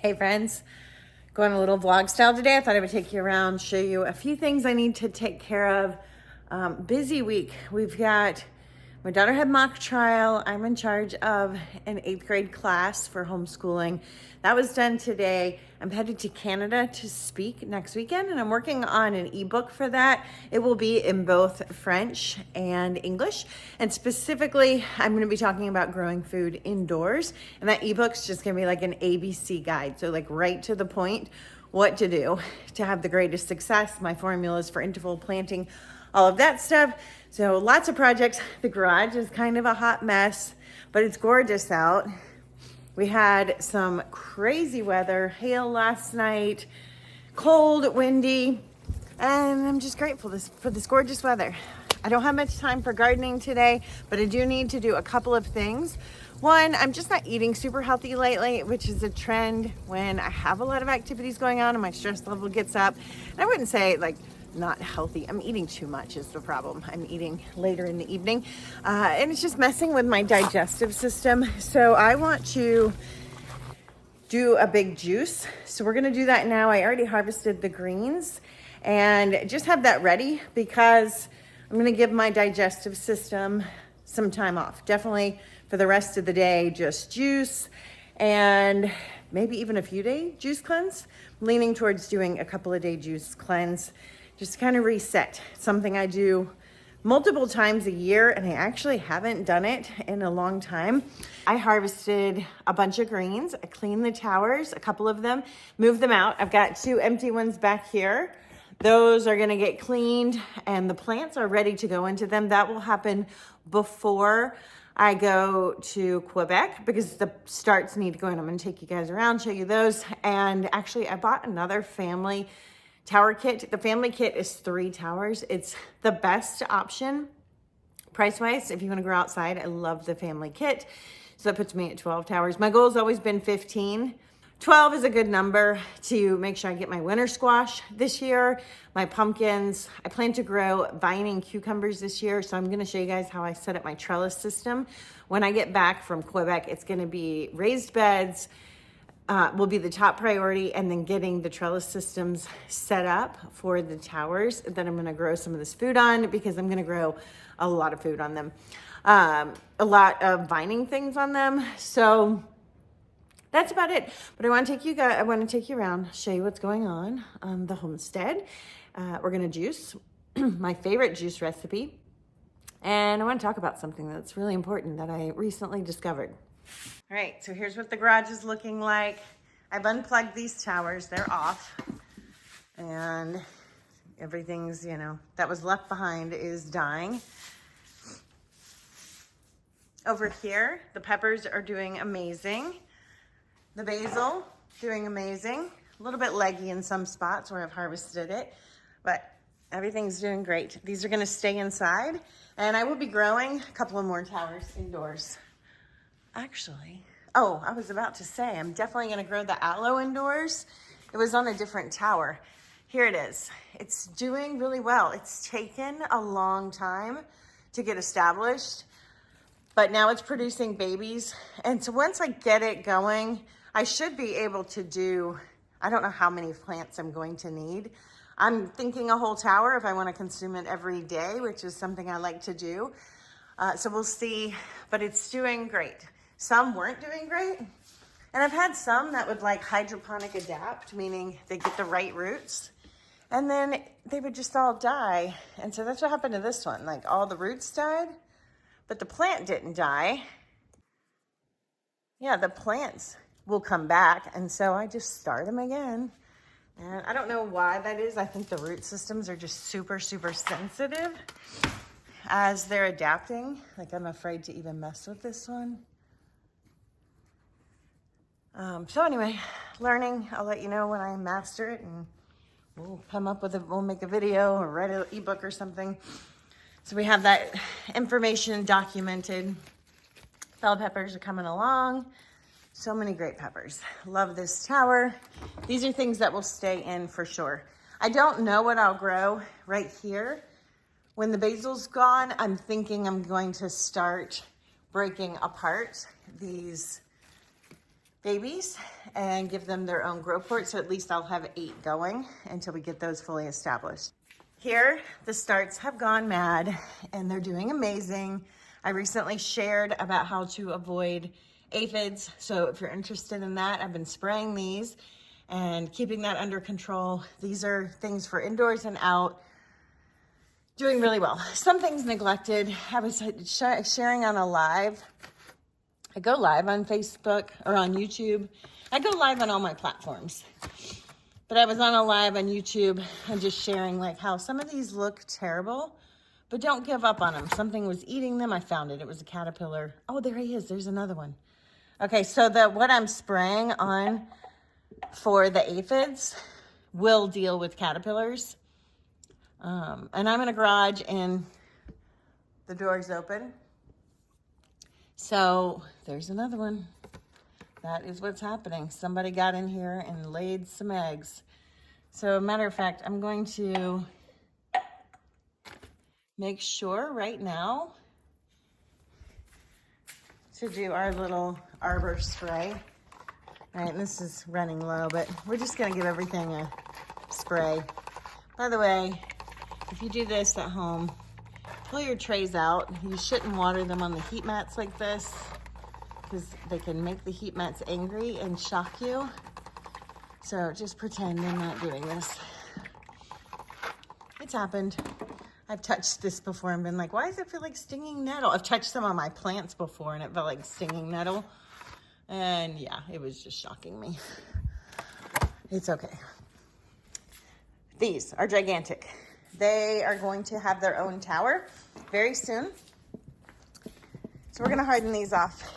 Hey friends, going a little vlog style today. I thought I would take you around, show you a few things I need to take care of. Busy week. We've got, my daughter had mock trial. I'm in charge of an 8th grade class for homeschooling. That was done today. I'm headed to Canada to speak next weekend, and I'm working on an ebook for that. It will be in both French and English. And specifically, I'm going to be talking about growing food indoors. And that ebook's just going to be like an ABC guide. So like right to the point, what to do to have the greatest success, my formulas for interval planting, all of that stuff. So lots of projects. The garage is kind of a hot mess, but it's gorgeous out. We had some crazy weather, hail last night, cold, windy, and I'm just grateful for this gorgeous weather. I don't have much time for gardening today, but I do need to do a couple of things. One, I'm just not eating super healthy lately, which is a trend when I have a lot of activities going on and my stress level gets up. And I wouldn't say like not healthy. I'm eating too much is the problem. I'm eating later in the evening, and it's just messing with my digestive system. So I want to do a big juice. So we're gonna do that now. I already harvested the greens and just have that ready because I'm gonna give my digestive system some time off. Definitely for the rest of the day, just juice and maybe even a few day juice cleanse. I'm leaning towards doing a couple of day juice cleanse, just to kind of reset. It's something I do multiple times a year, and I actually haven't done it in a long time. I harvested a bunch of greens. I cleaned the towers, a couple of them, moved them out. I've got 2 empty ones back here. Those are gonna get cleaned and the plants are ready to go into them. That will happen before I go to Quebec because the starts need to go in. I'm gonna take you guys around, show you those. And actually I bought another family tower kit. The family kit is 3 towers. It's the best option price-wise if you want to grow outside. I love the family kit. So that puts me at 12 towers. My goal has always been 15. 12 is a good number to make sure I get my winter squash this year, my pumpkins. I plan to grow vining cucumbers this year, so I'm going to show you guys how I set up my trellis system. When I get back from Quebec, it's going to be raised beds, will be the top priority, and then getting the trellis systems set up for the towers that I'm going to grow some of this food on because I'm going to grow a lot of food on them, a lot of vining things on them. So that's about it. But I want to take you around, show you what's going on the homestead. We're going to juice my favorite juice recipe, and I want to talk about something that's really important that I recently discovered. All right, so here's what the garage is looking like. I've unplugged these towers, they're off. And everything's, that was left behind is dying. Over here, the peppers are doing amazing. The basil, doing amazing. A little bit leggy in some spots where I've harvested it, but everything's doing great. These are gonna stay inside, and I will be growing a couple of more towers indoors. Actually, I was about to say, I'm definitely gonna grow the aloe indoors. It was on a different tower. Here it is. It's doing really well. It's taken a long time to get established, but now it's producing babies. And so once I get it going, I should be able to do, I don't know how many plants I'm going to need. I'm thinking a whole tower if I wanna consume it every day, which is something I like to do. So we'll see, but it's doing great. Some weren't doing great. And I've had some that would like hydroponic adapt, meaning they get the right roots, and then they would just all die. And so that's what happened to this one. Like all the roots died, but the plant didn't die. Yeah, the plants will come back. And so I just start them again. And I don't know why that is. I think the root systems are just super, super sensitive as they're adapting. Like I'm afraid to even mess with this one. So anyway, learning. I'll let you know when I master it, and we'll come up with we'll make a video or write an ebook or something. So we have that information documented. Bell peppers are coming along. So many great peppers. Love this tower. These are things that will stay in for sure. I don't know what I'll grow right here. When the basil's gone, I'm thinking I'm going to start breaking apart these babies and give them their own grow port. So at least I'll have 8 going until we get those fully established. Here, the starts have gone mad and they're doing amazing. I recently shared about how to avoid aphids. So if you're interested in that, I've been spraying these and keeping that under control. These are things for indoors and out. Doing really well. Some things neglected. I was sharing on a live. I go live on Facebook or on YouTube. I go live on all my platforms. But I was on a live on YouTube and just sharing like how some of these look terrible, but don't give up on them. Something was eating them. I found it. It was a caterpillar. Oh, there he is. There's another one. Okay, so what I'm spraying on for the aphids will deal with caterpillars. And I'm in a garage and the door's open. So there's another one. That is what's happening. Somebody got in here and laid some eggs. So matter of fact, I'm going to make sure right now to do our little arbor spray. All right, and this is running low, but we're just gonna give everything a spray. By the way, if you do this at home, pull your trays out. You shouldn't water them on the heat mats like this because they can make the heat mats angry and shock you. So just pretend I'm not doing this. It's happened. I've touched this before and been like, why does it feel like stinging nettle? I've touched some of my plants before and it felt like stinging nettle. And yeah, it was just shocking me. It's okay. These are gigantic. They are going to have their own tower very soon. So we're gonna harden these off.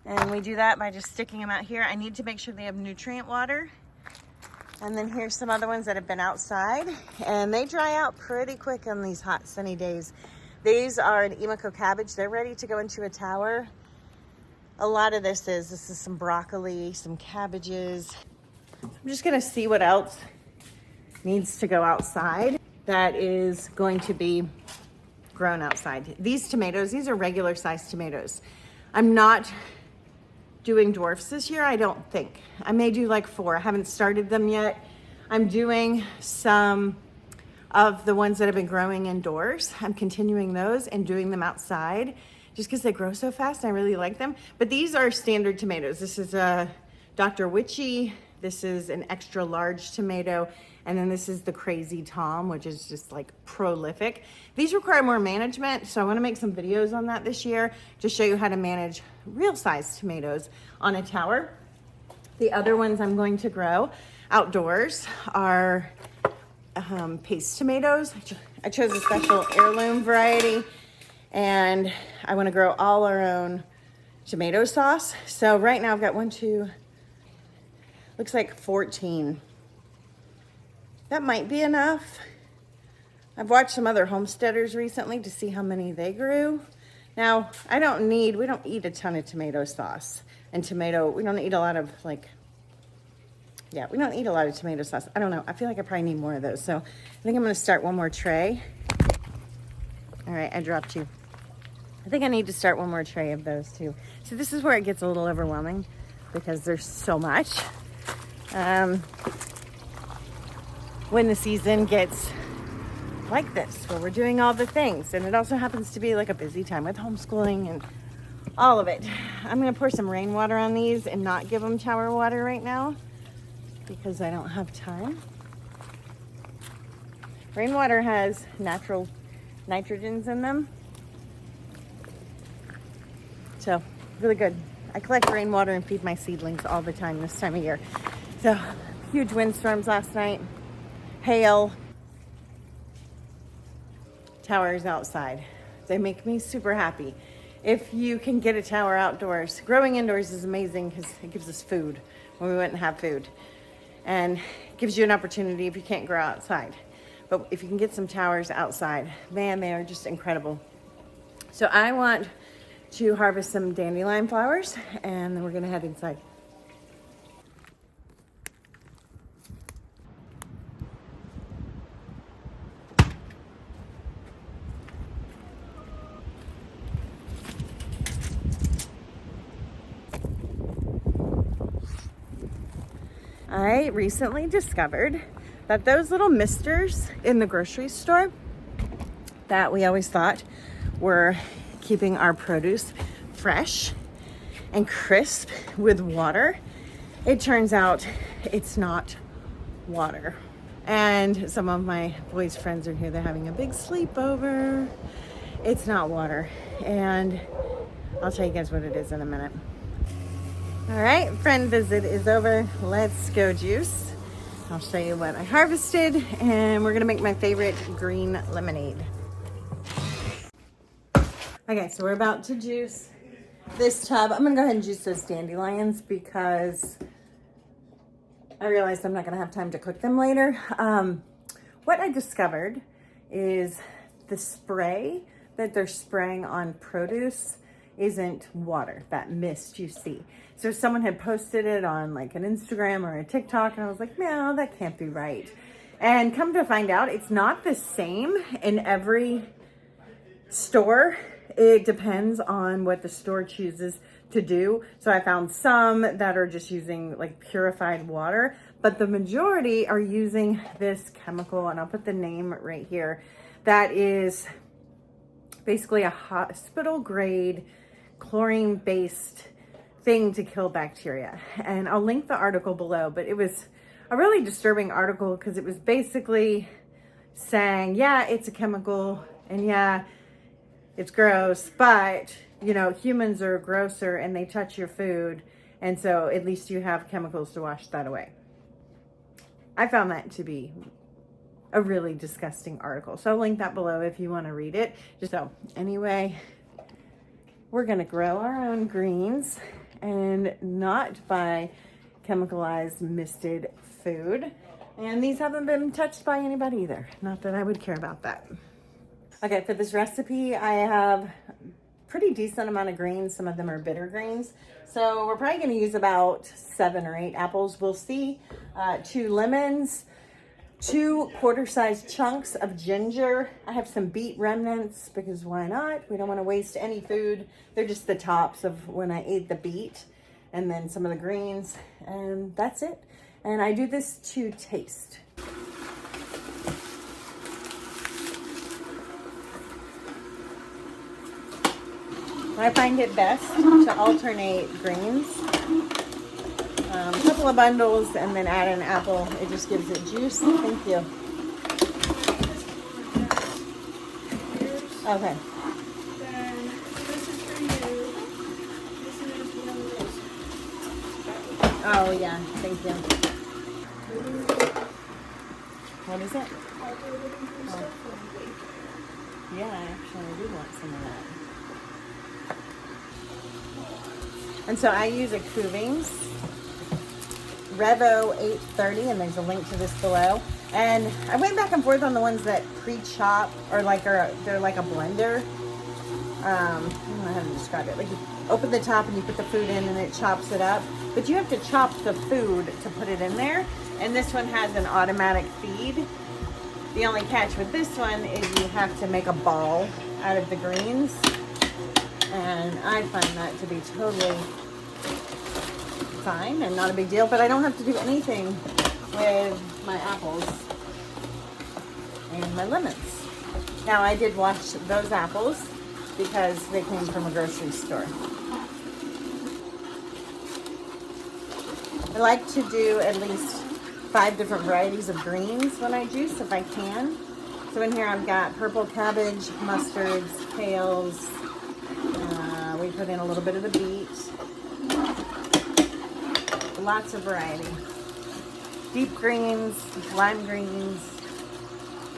And we do that by just sticking them out here. I need to make sure they have nutrient water. And then here's some other ones that have been outside and they dry out pretty quick on these hot sunny days. These are an Emiko cabbage. They're ready to go into a tower. A lot of this is some broccoli, some cabbages. I'm just gonna see what else needs to go outside that is going to be grown outside. These tomatoes, these are regular sized tomatoes. I'm not doing dwarfs this year, I don't think. I may do like 4. I haven't started them yet. I'm doing some of the ones that have been growing indoors. I'm continuing those and doing them outside just because they grow so fast. I really like them. But these are standard tomatoes. This is a Dr. Witchy. This is an extra large tomato. And then this is the Crazy Tom, which is just like prolific. These require more management, so I wanna make some videos on that this year to show you how to manage real size tomatoes on a tower. The other ones I'm going to grow outdoors are paste tomatoes. I chose a special heirloom variety and I wanna grow all our own tomato sauce. So right now I've got 1, 2, looks like 14. That might be enough. I've watched some other homesteaders recently to see how many they grew. Now, we don't eat a ton of tomato sauce and we don't eat a lot of we don't eat a lot of tomato sauce. I don't know, I feel like I probably need more of those. So I think I'm gonna start one more tray. All right, I dropped you. I think I need to start one more tray of those too. So this is where it gets a little overwhelming because there's so much. When the season gets like this, where we're doing all the things, and it also happens to be like a busy time with homeschooling and all of it. I'm gonna pour some rainwater on these and not give them shower water right now because I don't have time. Rainwater has natural nitrogens in them. So, really good. I collect rainwater and feed my seedlings all the time this time of year. So, huge windstorms last night. Hail. Towers outside. They make me super happy. If you can get a tower outdoors, growing indoors is amazing because it gives us food when we wouldn't have food. And gives you an opportunity if you can't grow outside. But if you can get some towers outside, man, they are just incredible. So I want to harvest some dandelion flowers and then we're gonna head inside. I recently discovered that those little misters in the grocery store that we always thought were keeping our produce fresh and crisp with water, it turns out it's not water. And some of my boys' friends are here. They're having a big sleepover. It's not water. And I'll tell you guys what it is in a minute. All right, friend visit is over. Let's go juice. I'll show you what I harvested, and we're gonna make my favorite green lemonade. Okay, so we're about to juice this tub. I'm gonna go ahead and juice those dandelions because I realized I'm not gonna have time to cook them later. What I discovered is the spray that they're spraying on produce isn't water, that mist you see. So someone had posted it on like an Instagram or a TikTok, and I was like, no, that can't be right. And come to find out, it's not the same in every store. It depends on what the store chooses to do. So I found some that are just using like purified water, but the majority are using this chemical, and I'll put the name right here, that is basically a hospital grade chlorine based thing to kill bacteria. And I'll link the article below, but it was a really disturbing article because it was basically saying, yeah, it's a chemical, and yeah, it's gross, but you know, humans are grosser and they touch your food, and so at least you have chemicals to wash that away. I found that to be a really disgusting article, so I'll link that below if you want to read it. So anyway, we're gonna grow our own greens and not buy chemicalized misted food, and these haven't been touched by anybody either, not that I would care about that. Okay, for this recipe, I have pretty decent amount of greens. Some of them are bitter greens. So we're probably gonna use about 7 or 8 apples. We'll see. 2 lemons, 2 quarter-sized chunks of ginger. I have some beet remnants because why not? We don't wanna waste any food. They're just the tops of when I ate the beet, and then some of the greens, and that's it. And I do this to taste. I find it best to alternate greens, a couple of bundles, and then add an apple. It just gives it juice. Thank you. Okay. Then this is for you. This is one of those. Oh yeah, thank you. What is it? Oh. Yeah, actually I do want some of that. And so I use a Kuvings Revo 830, and there's a link to this below. And I went back and forth on the ones that pre-chop or they're like a blender. I don't know how to describe it. Like you open the top and you put the food in and it chops it up. But you have to chop the food to put it in there. And this one has an automatic feed. The only catch with this one is you have to make a ball out of the greens. And I find that to be totally fine and not a big deal, but I don't have to do anything with my apples and my lemons. Now I did wash those apples because they came from a grocery store. I like to do at least 5 different varieties of greens when I juice if I can. So in here I've got purple cabbage, mustards, kales. We put in a little bit of the beet. Lots of variety. Deep greens, lime greens,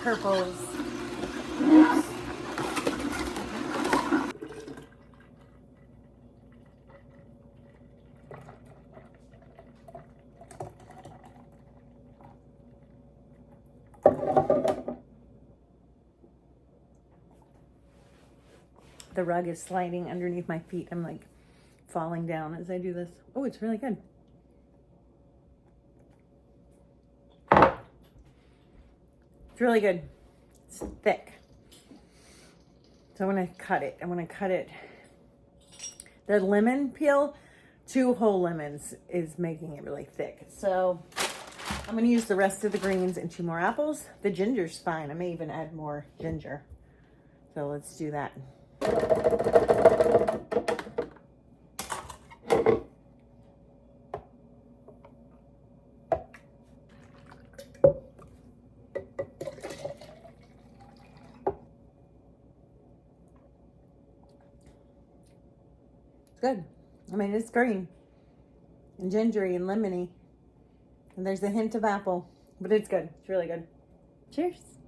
purples. The rug is sliding underneath my feet. I'm like falling down as I do this. Oh, it's really good. It's really good. It's thick. So when I cut it, the lemon peel 2 whole lemons is making it really thick. So I'm going to use the rest of the greens and 2 more apples. The ginger's fine. I may even add more ginger. So let's do that. It's good. I mean, it's green and gingery and lemony. And there's a hint of apple, but it's good. It's really good. Cheers.